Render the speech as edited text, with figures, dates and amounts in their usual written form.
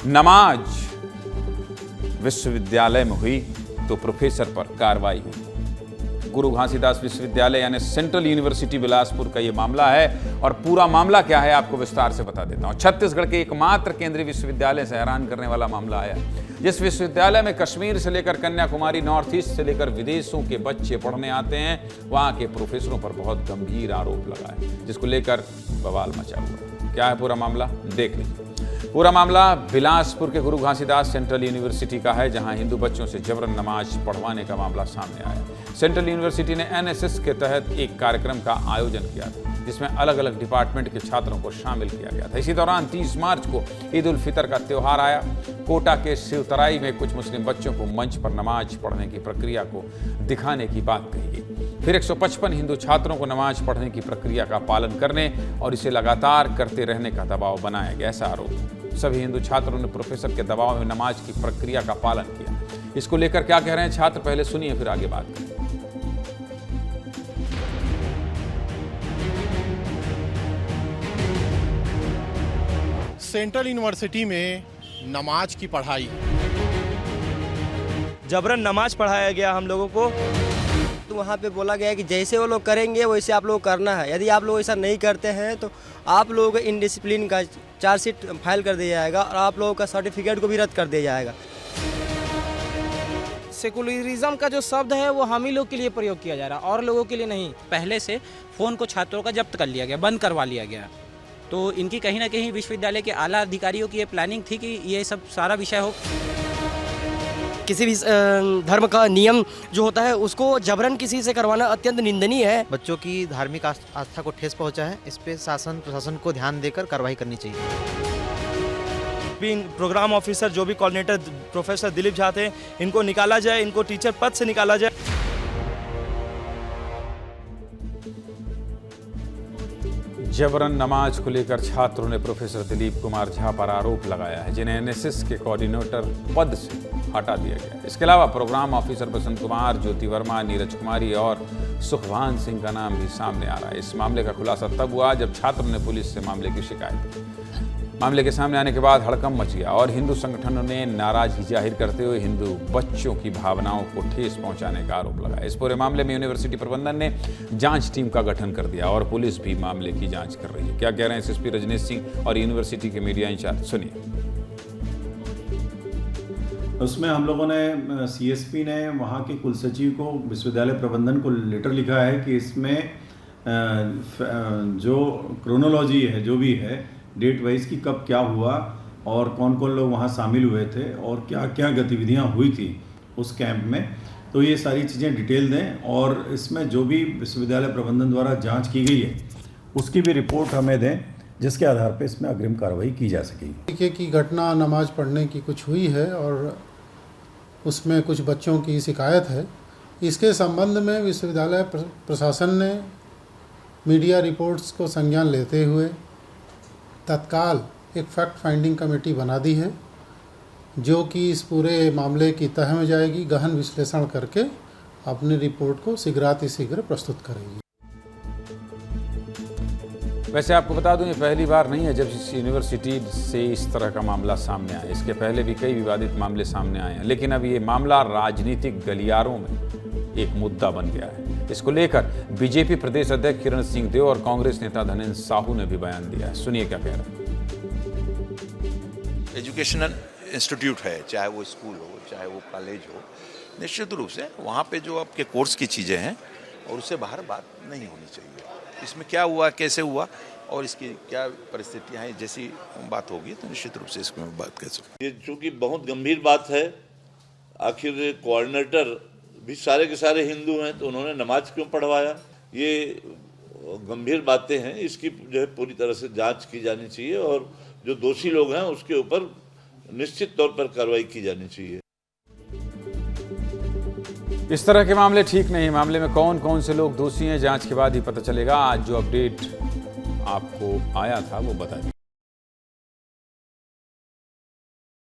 नमाज विश्वविद्यालय में हुई तो प्रोफेसर पर कार्रवाई हुई। गुरु घासीदास विश्वविद्यालय यानी सेंट्रल यूनिवर्सिटी बिलासपुर का यह मामला है और पूरा मामला क्या है आपको विस्तार से बता देता हूं। छत्तीसगढ़ के एकमात्र केंद्रीय विश्वविद्यालय से हैरान करने वाला मामला आया, जिस विश्वविद्यालय में कश्मीर से लेकर कन्याकुमारी, नॉर्थ ईस्ट से लेकर विदेशों के बच्चे पढ़ने आते हैं, वहां के प्रोफेसरों पर बहुत गंभीर आरोप लगा है, जिसको लेकर बवाल मचा हुआ। क्या है पूरा मामला, देख लीजिए। पूरा मामला बिलासपुर के गुरु घासीदास सेंट्रल यूनिवर्सिटी का है, जहां हिंदू बच्चों से जबरन नमाज पढ़वाने का मामला सामने आया। सेंट्रल यूनिवर्सिटी ने एनएसएस के तहत एक कार्यक्रम का आयोजन किया था, जिसमें अलग अलग डिपार्टमेंट के छात्रों को शामिल किया गया था। इसी दौरान 30 मार्च को ईद उल फितर का त्यौहार आया। कोटा के शिवतराई में कुछ मुस्लिम बच्चों को मंच पर नमाज पढ़ने की प्रक्रिया को दिखाने की बात कही गई। फिर 155 हिंदू छात्रों को नमाज पढ़ने की प्रक्रिया का पालन करने और इसे लगातार करते रहने का दबाव बनाया गया, ऐसा आरोप। सभी हिंदू छात्रों ने प्रोफेसर के दबाव में नमाज की प्रक्रिया का पालन किया। इसको लेकर क्या कह रहे हैं छात्र, पहले सुनिए फिर आगे बात करें। सेंट्रल यूनिवर्सिटी में नमाज की पढ़ाई, जबरन नमाज पढ़ाया गया हम लोगों को। तो वहाँ पे बोला गया कि जैसे वो लोग करेंगे वैसे आप लोगों को करना है। यदि आप लोग ऐसा नहीं करते हैं तो आप लोगों को इनडिसिप्लिन का चार्जशीट फाइल कर दिया जाएगा और आप लोगों का सर्टिफिकेट को भी रद्द कर दिया जाएगा। सेकुलरिज्म का जो शब्द है वो हम ही लोग के लिए प्रयोग किया जा रहा है और लोगों के लिए नहीं। पहले से फ़ोन को छात्रों का जब्त कर लिया गया, बंद करवा लिया गया। तो इनकी कहीं ना कहीं विश्वविद्यालय के आला अधिकारियों की ये प्लानिंग थी कि ये सब सारा विषय हो। किसी भी धर्म का नियम जो होता है उसको जबरन किसी से करवाना अत्यंत निंदनीय है। बच्चों की धार्मिक आस्था को ठेस पहुंचा है, इस पे शासन प्रशासन को ध्यान देकर कार्रवाई करनी चाहिए। प्रोग्राम ऑफिसर जो भी कोऑर्डिनेटर प्रोफेसर दिलीप झा थे, इनको निकाला जाए, इनको टीचर पद से निकाला जाए। जबरन नमाज को लेकर छात्रों ने प्रोफेसर दिलीप कुमार झा पर आरोप लगाया है, जिन्हें एनएसएस के कोऑर्डिनेटर पद से हटा दिया गया। इसके अलावा प्रोग्राम ऑफिसर बसंत कुमार, ज्योति वर्मा, नीरज कुमारी और सुखवान सिंह का नाम भी सामने आ रहा है। इस मामले का खुलासा तब हुआ जब छात्र ने पुलिस से मामले की शिकायत की। मामले के सामने आने के बाद हड़कंप मच गया और हिंदू संगठनों ने नाराजगी जाहिर करते हुए हिंदू बच्चों की भावनाओं को ठेस पहुंचाने का आरोप लगाया। इस पूरे मामले में यूनिवर्सिटी प्रबंधन ने जांच टीम का गठन कर दिया और पुलिस भी मामले की जांच कर रही है। क्या कह रहे हैं एसएसपी रजनीश सिंह और यूनिवर्सिटी के मीडिया इंचार्ज, सुनिए। उसमें हम लोगों ने सीएसपी ने वहाँ के कुलसचिव को, विश्वविद्यालय प्रबंधन को लेटर लिखा है कि इसमें जो क्रोनोलॉजी है, जो भी है डेट वाइज की कब क्या हुआ और कौन कौन लोग वहाँ शामिल हुए थे और क्या क्या गतिविधियाँ हुई थी उस कैंप में, तो ये सारी चीज़ें डिटेल दें और इसमें जो भी विश्वविद्यालय प्रबंधन द्वारा जांच की गई है उसकी भी रिपोर्ट हमें दें, जिसके आधार पर इसमें अग्रिम कार्रवाई की जा सकेगी। तरीके की घटना नमाज पढ़ने की कुछ हुई है और उसमें कुछ बच्चों की शिकायत है। इसके संबंध में विश्वविद्यालय प्रशासन ने मीडिया रिपोर्ट्स को संज्ञान लेते हुए तत्काल एक फैक्ट फाइंडिंग कमेटी बना दी है, जो कि इस पूरे मामले की तह में जाएगी, गहन विश्लेषण करके अपनी रिपोर्ट को शीघ्रातिशीघ्र प्रस्तुत करेगी। वैसे आपको बता दूं, ये पहली बार नहीं है जब इस यूनिवर्सिटी से इस तरह का मामला सामने आया। इसके पहले भी कई विवादित मामले सामने आए हैं, लेकिन अब ये मामला राजनीतिक गलियारों में एक मुद्दा बन गया है। इसको लेकर बीजेपी प्रदेश अध्यक्ष किरण सिंहदेव और कांग्रेस नेता धनेंद्र साहू ने भी बयान दिया है। सुनिए क्या कह रहे हैं। एजुकेशनल इंस्टीट्यूट है, चाहे वो स्कूल हो चाहे वो कॉलेज हो, निश्चित रूप से वहाँ पे जो आपके कोर्स की चीज़ें हैं और उससे बाहर बात नहीं होनी चाहिए। इसमें क्या हुआ, कैसे हुआ और इसकी क्या परिस्थितियाँ हैं, जैसी बात होगी तो निश्चित रूप से इसमें बात कर सकते। ये चूँकि बहुत गंभीर बात है, आखिर कोऑर्डिनेटर भी सारे के सारे हिंदू हैं तो उन्होंने नमाज क्यों पढ़वाया, ये गंभीर बातें हैं। इसकी जो है पूरी तरह से जांच की जानी चाहिए और जो दोषी लोग हैं उसके ऊपर निश्चित तौर पर कार्रवाई की जानी चाहिए। इस तरह के मामले ठीक नहीं। मामले में कौन कौन से लोग दोषी हैं, जांच के बाद ही पता चलेगा। आज जो अपडेट आपको आया था वो बता दिया।